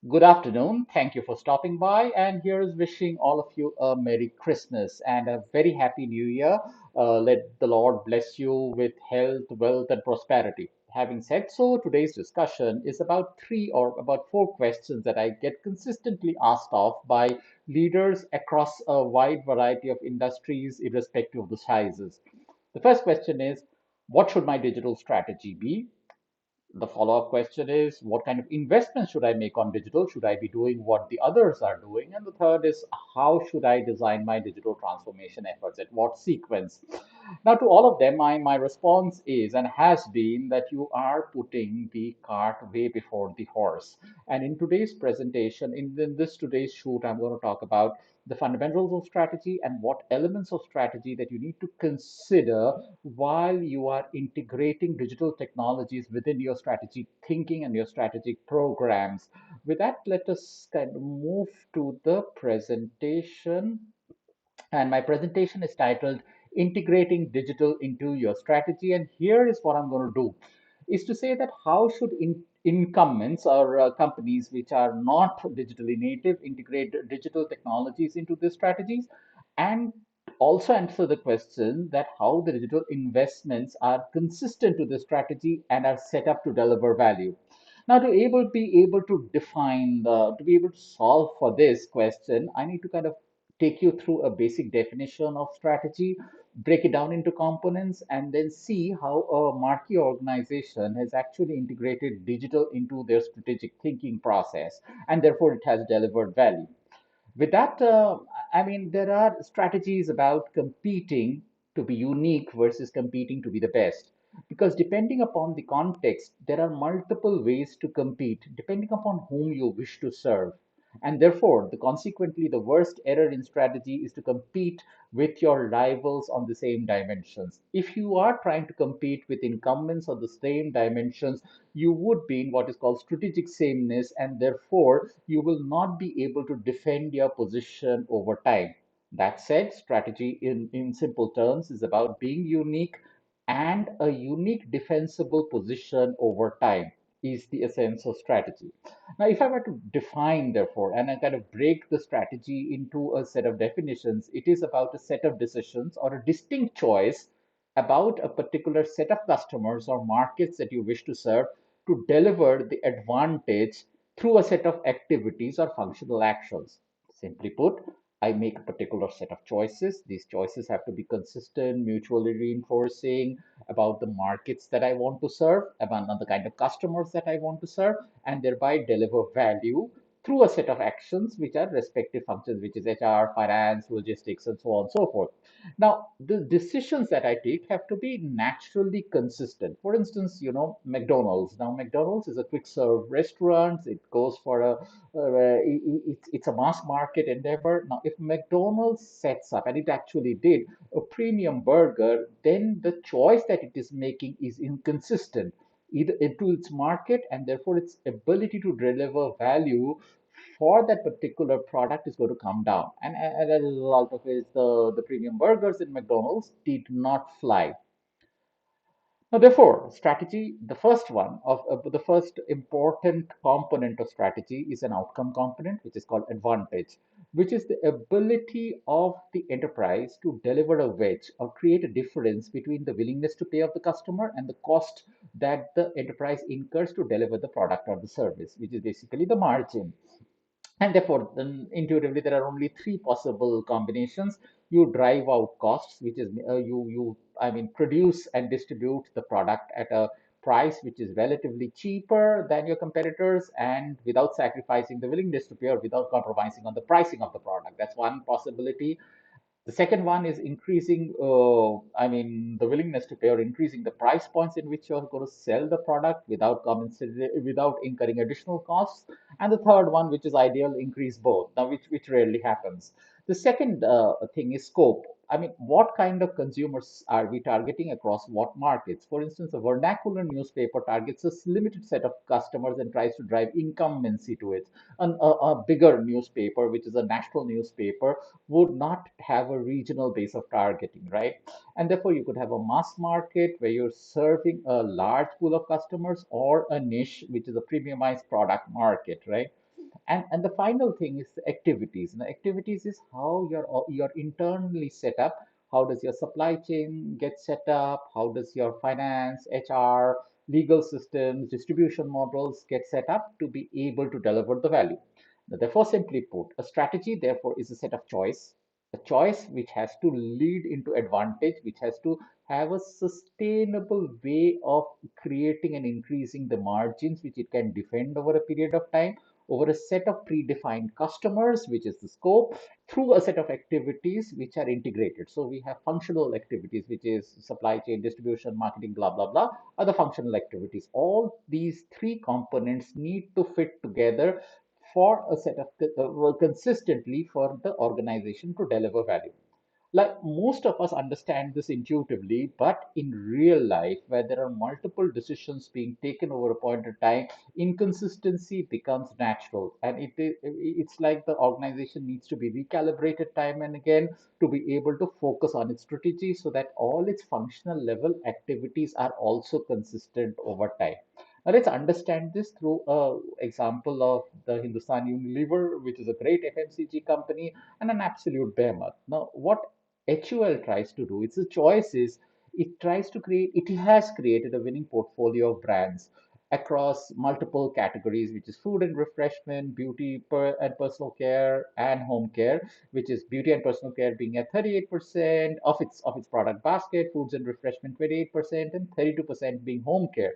Good afternoon. Thank you for stopping by. And here is wishing all of you a Merry Christmas and a very Happy New Year. Let the Lord bless you with health, wealth, and prosperity. Having said so, today's discussion is about three or about four questions that I get consistently asked of by leaders across a wide variety of industries, irrespective of the sizes. The first question is, what should my digital strategy be? The follow-up question is, what kind of investment should I make on digital? Should I be doing what the others are doing? And the third is, how should I design my digital transformation efforts? At what sequence? Now, to all of them, my response is and has been that you are putting the cart way before the horse. And in today's presentation, in this today's shoot, I'm going to talk about the fundamentals of strategy and what elements of strategy that you need to consider while you are integrating digital technologies within your strategic thinking and your strategic programs. With that, let us kind of move to the presentation. And my presentation is titled Integrating Digital into Your Strategy. And here is what I'm going to do is to say that how should incumbents or companies which are not digitally native integrate digital technologies into their strategies, and also answer the question that how the digital investments are consistent to the strategy and are set up to deliver value. Now, be able to define to be able to solve for this question, I need to kind of take you through a basic definition of strategy, break it down into components, and then see how a marquee organization has actually integrated digital into their strategic thinking process, and therefore it has delivered value. With that, there are strategies about competing to be unique versus competing to be the best. Because depending upon the context, there are multiple ways to compete, depending upon whom you wish to serve. And therefore, consequently, the worst error in strategy is to compete with your rivals on the same dimensions. If you are trying to compete with incumbents on the same dimensions, you would be in what is called strategic sameness, and therefore you will not be able to defend your position over time. That said, strategy in simple terms is about being unique, and a unique defensible position over time is the essence of strategy. Now, if I were to define, therefore, and I kind of break the strategy into a set of definitions, it is about a set of decisions or a distinct choice about a particular set of customers or markets that you wish to serve to deliver the advantage through a set of activities or functional actions. Simply put, I make a particular set of choices. These choices have to be consistent, mutually reinforcing about the markets that I want to serve, about the kind of customers that I want to serve, and thereby deliver value through a set of actions which are respective functions, which is HR, finance, logistics, and so on and so forth. Now, the decisions that I take have to be naturally consistent. For instance, McDonald's. Now, McDonald's is a quick serve restaurant. It goes for it's a mass market endeavor. Now, if McDonald's sets up, and it actually did, a premium burger, then the choice that it is making is inconsistent either into its market, and therefore its ability to deliver value for that particular product is going to come down. And as a result of it, the premium burgers in McDonald's did not fly. Now, therefore, strategy, the first important component of strategy is an outcome component, which is called advantage, which is the ability of the enterprise to deliver a wedge or create a difference between the willingness to pay of the customer and the cost that the enterprise incurs to deliver the product or the service, which is basically the margin. And therefore, then intuitively, there are only three possible combinations. You drive out costs, which is produce and distribute the product at a price which is relatively cheaper than your competitors, and without sacrificing the willingness to pay or without compromising on the pricing of the product. That's one possibility. The second one is increasing, the willingness to pay or increasing the price points in which you're going to sell the product without incurring additional costs. And the third one, which is ideal, increase both. Now, which rarely happens. The second thing is scope. I mean, what kind of consumers are we targeting across what markets? For instance, a vernacular newspaper targets a limited set of customers and tries to drive incumbency to it. A bigger newspaper, which is a national newspaper, would not have a regional base of targeting, right? And therefore, you could have a mass market where you're serving a large pool of customers, or a niche, which is a premiumized product market, right? And the final thing is the activities. Now, activities is how you're internally set up. How does your supply chain get set up? How does your finance, HR, legal systems, distribution models get set up to be able to deliver the value? Now, therefore, simply put, a strategy, therefore, is a set of choice, a choice which has to lead into advantage, which has to have a sustainable way of creating and increasing the margins which it can defend over a period of time, over a set of predefined customers, which is the scope, through a set of activities which are integrated. So we have functional activities, which is supply chain, distribution, marketing, blah, blah, blah, other functional activities. All these three components need to fit together for a set of consistently for the organization to deliver value. Like most of us understand this intuitively, but in real life, where there are multiple decisions being taken over a point of time, inconsistency becomes natural. And it's like the organization needs to be recalibrated time and again to be able to focus on its strategy so that all its functional level activities are also consistent over time. Now let's understand this through a example of the Hindustan Unilever, which is a great FMCG company and an absolute behemoth. Now, what HUL tries to do, it's a choice is it has created a winning portfolio of brands across multiple categories, which is food and refreshment, and personal care, and home care, which is beauty and personal care being at 38% of its product basket, foods and refreshment 28%, and 32% being home care.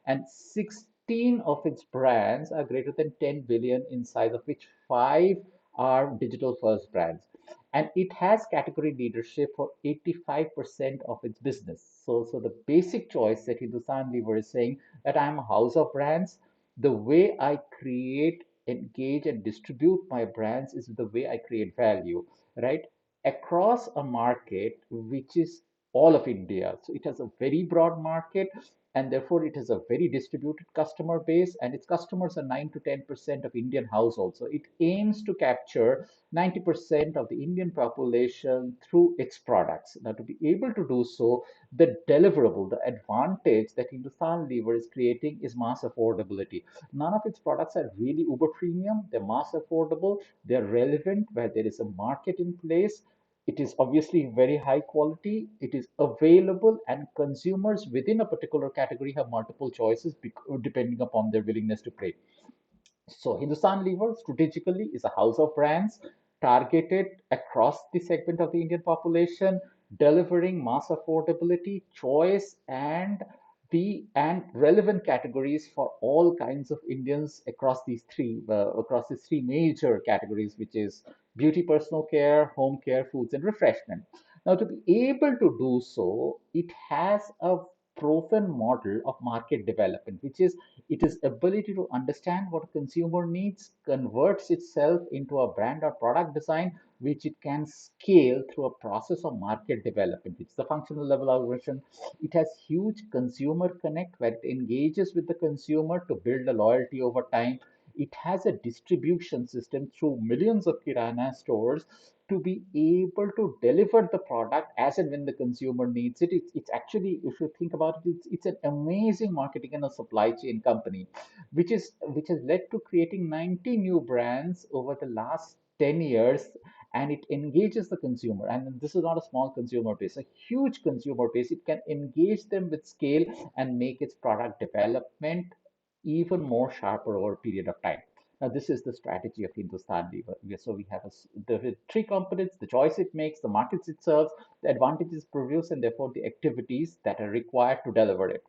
And 16 of its brands are greater than 10 billion in size, of which five are digital first brands, and it has category leadership for 85% of its business. So the basic choice that Hindustan Lever is saying that I'm a house of brands. The way I create, engage, and distribute my brands is the way I create value, right? Across a market which is all of India. So it has a very broad market, and therefore it has a very distributed customer base, and its customers are 9 to 10% of Indian households. So it aims to capture 90% of the Indian population through its products. Now, to be able to do so, the deliverable, the advantage that Hindustan Lever is creating is mass affordability. None of its products are really uber premium, they're mass affordable, they're relevant where there is a market in place. It is obviously very high quality, it is available, and consumers within a particular category have multiple choices depending upon their willingness to pay. So Hindustan Lever strategically is a house of brands targeted across the segment of the Indian population, delivering mass affordability, choice, and relevant categories for all kinds of Indians across these three major categories, which is beauty, personal care, home care, foods, and refreshment. Now, to be able to do so, it has a proven model of market development, which is it is ability to understand what a consumer needs, converts itself into a brand or product design, which it can scale through a process of market development. It's the functional level algorithm. It has huge consumer connect where it engages with the consumer to build a loyalty over time. It has a distribution system through millions of kirana stores to be able to deliver the product as and when the consumer needs it. It's actually, if you think about it, it's an amazing marketing and a supply chain company, which has led to creating 90 new brands over the last 10 years, and it engages the consumer. And this is not a small consumer base, a huge consumer base. It can engage them with scale and make its product development even more sharper over a period of time. Now, this is the strategy of Hindustan Lever. So we have the three components: the choice it makes, the markets it serves, the advantages it produces, and therefore the activities that are required to deliver it.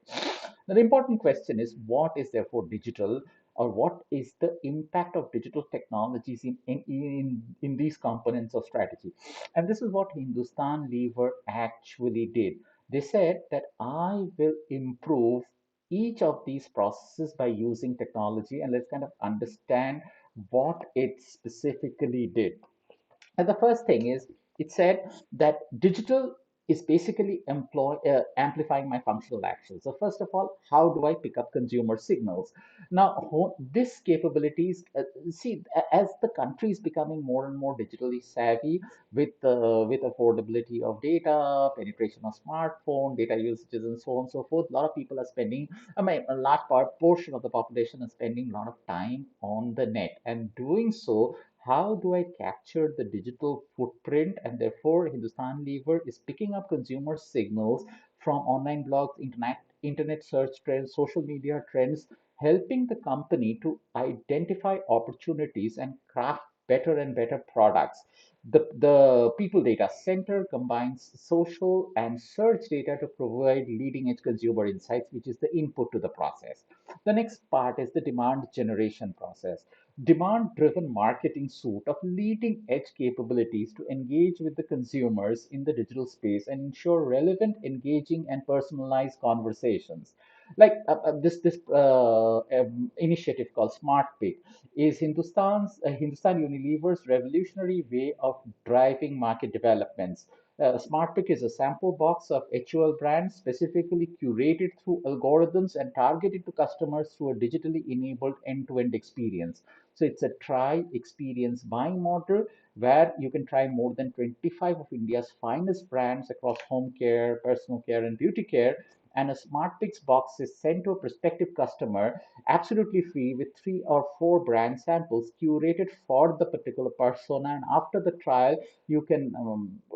Now, the important question is what is therefore digital, or what is the impact of digital technologies in these components of strategy? And this is what Hindustan Lever actually did. They said that I will improve each of these processes by using technology, and let's kind of understand what it specifically did. And the first thing is it said that digital is basically amplifying my functional actions. So first of all, how do I pick up consumer signals? Now, this capabilities, see, as the country is becoming more and more digitally savvy with affordability of data, penetration of smartphone, data usages, and so on and so forth, a lot of people are spending, I mean, a large portion of the population is spending a lot of time on the net, and doing so, how do I capture the digital footprint? And therefore, Hindustan Lever is picking up consumer signals from online blogs, internet search trends, social media trends, helping the company to identify opportunities and craft better and better products. The People Data Center combines social and search data to provide leading edge consumer insights, which is the input to the process. The next part is the demand generation process. Demand driven marketing suite of leading edge capabilities to engage with the consumers in the digital space and ensure relevant, engaging, and personalized conversations. Like this initiative called Smart Pick is Hindustan Unilever's revolutionary way of driving market developments. Smart Pick is a sample box of HUL brands specifically curated through algorithms and targeted to customers through a digitally enabled end-to-end experience. So it's a try, experience, buy model where you can try more than 25 of India's finest brands across home care, personal care, and beauty care. And a Smart Picks box is sent to a prospective customer absolutely free with 3 or 4 brand samples curated for the particular persona. And after the trial, you can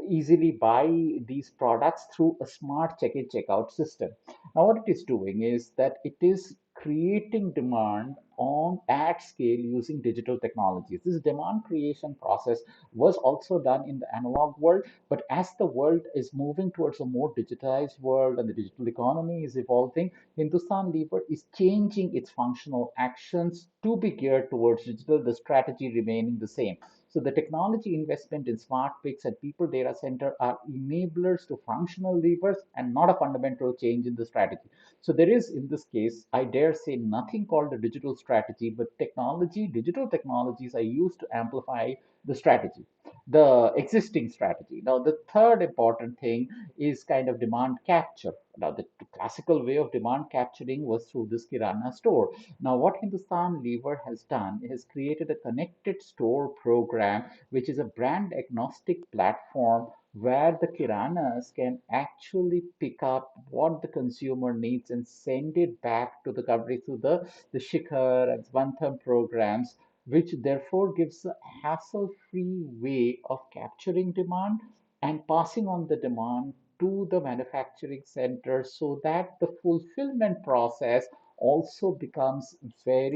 easily buy these products through a smart check-in checkout system. Now, what it is doing is that it is creating demand on at scale using digital technologies. This demand creation process was also done in the analog world, but as the world is moving towards a more digitized world and the digital economy is evolving, Hindustan Lever is changing its functional actions to be geared towards digital, the strategy remaining the same. So the technology investment in smart picks and people data center are enablers to functional levers and not a fundamental change in the strategy. So there is, in this case, I dare say, nothing called a digital strategy, but digital technologies are used to amplify the strategy, the existing strategy. Now, the third important thing is kind of demand capture. Now, the classical way of demand capturing was through this Kirana store. Now, what Hindustan Lever has done is created a connected store program, which is a brand agnostic platform where the kiranas can actually pick up what the consumer needs and send it back to the country through the Shikhar and Svantham programs, which therefore gives a hassle-free way of capturing demand and passing on the demand to the manufacturing center so that the fulfillment process also becomes I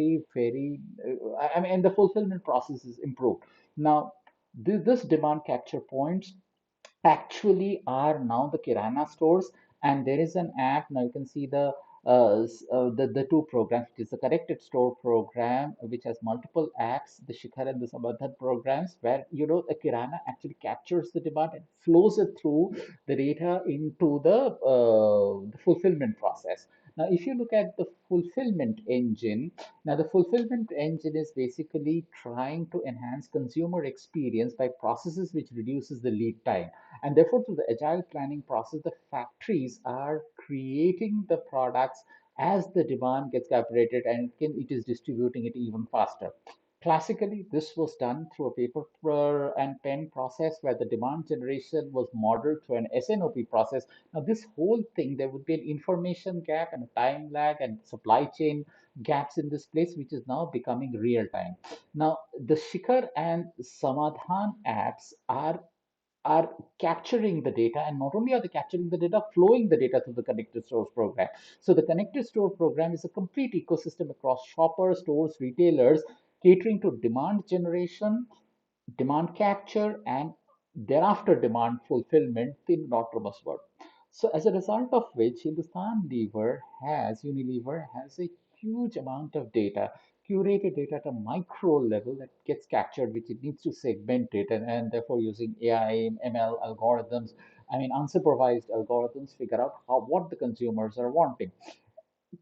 mean, the fulfillment process is improved. Now, this demand capture points actually are now the Kirana stores, and there is an app. Now you can see the two programs. It is the Connected Store program, which has multiple apps, the Shikhar and the Sabadhan programs, where the Kirana actually captures the demand and flows it through the data into the fulfillment process. Now, if you look at the fulfillment engine, now the fulfillment engine is basically trying to enhance consumer experience by processes which reduces the lead time, and therefore, through the agile planning process, the factories are creating the products as the demand gets evaporated and it is distributing it even faster. Classically, this was done through a paper and pen process where the demand generation was modeled through an SNOP process. Now, this whole thing, there would be an information gap and a time lag and supply chain gaps in this place, which is now becoming real time. Now, the Shikhar and Samadhan apps are capturing the data, and not only are they capturing the data, flowing the data through the connected stores program. So the connected store program is a complete ecosystem across shoppers, stores, retailers, catering to demand generation, demand capture, and thereafter demand fulfillment in autonomous world. So as a result of which, Unilever has a huge amount of data, curated data at a micro level that gets captured, which it needs to segment it, and therefore using AI, ML algorithms, I mean unsupervised algorithms, figure out what the consumers are wanting.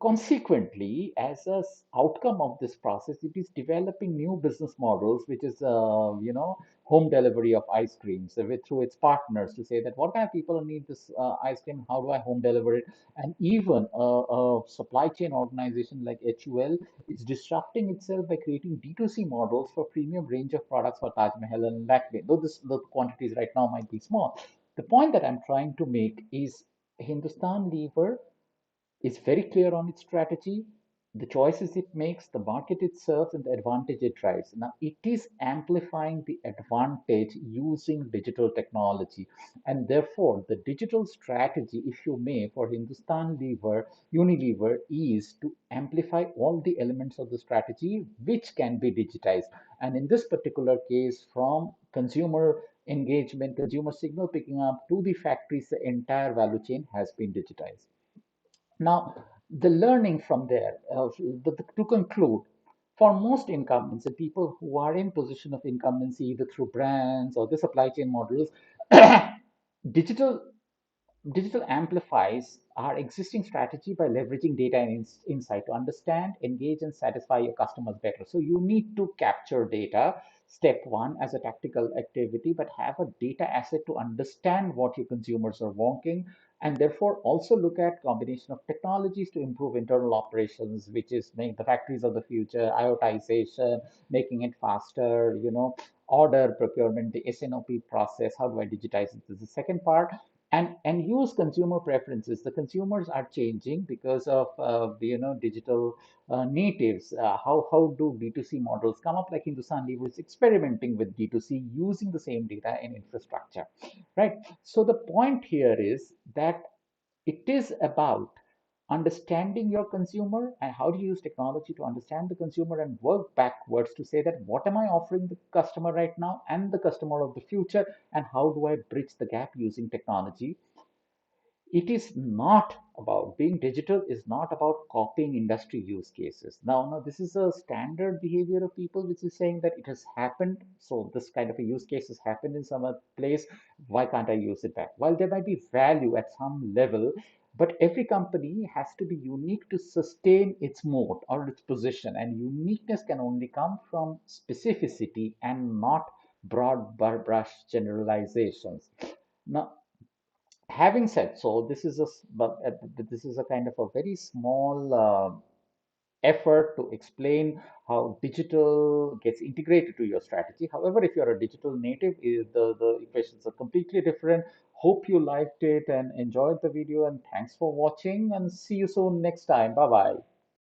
Consequently, as a outcome of this process, it is developing new business models, which is, home delivery of ice creams through its partners to say that what kind of people need this ice cream, how do I home deliver it? And even a supply chain organization like HUL is disrupting itself by creating D2C models for premium range of products for Taj Mahal and Lakme, though the quantities right now might be small. The point that I'm trying to make is Hindustan Lever is very clear on its strategy, the choices it makes, the market it serves, and the advantage it drives. Now, it is amplifying the advantage using digital technology. And therefore, the digital strategy, if you may, for Hindustan Lever, Unilever is to amplify all the elements of the strategy which can be digitized. And in this particular case, from consumer engagement, consumer signal picking up to the factories, the entire value chain has been digitized. Now, the learning from there, to conclude, for most incumbents and people who are in position of incumbency, either through brands or the supply chain models, digital Digital amplifies our existing strategy by leveraging data and insight to understand, engage, and satisfy your customers better. So you need to capture data, step one, as a tactical activity, but have a data asset to understand what your consumers are wanting, and therefore also look at combination of technologies to improve internal operations, which is make the factories of the future, IoTization, making it faster, order procurement, the SNOP process. How do I digitize it? This is the second part, and use consumer preferences. The consumers are changing because of the digital natives. How do D2C models come up? Like Hindustan Lever is experimenting with D2C using the same data and infrastructure, right? So the point here is that it is about understanding your consumer and how do you use technology to understand the consumer and work backwards to say that what am I offering the customer right now and the customer of the future, and how do I bridge the gap using technology. It is not about being digital, is not about copying industry use cases. Now this is a standard behavior of people which is saying that it has happened, so this kind of a use case has happened in some other place, why can't I use it back? While there might be value at some level, but every company has to be unique to sustain its moat or its position, and uniqueness can only come from specificity and not broad brush generalizations. Now, having said so, this is a kind of a very small effort to explain how digital gets integrated to your strategy. However, if you're a digital native, the equations are completely different. Hope you liked it and enjoyed the video, and thanks for watching, and see you soon next time. Bye bye.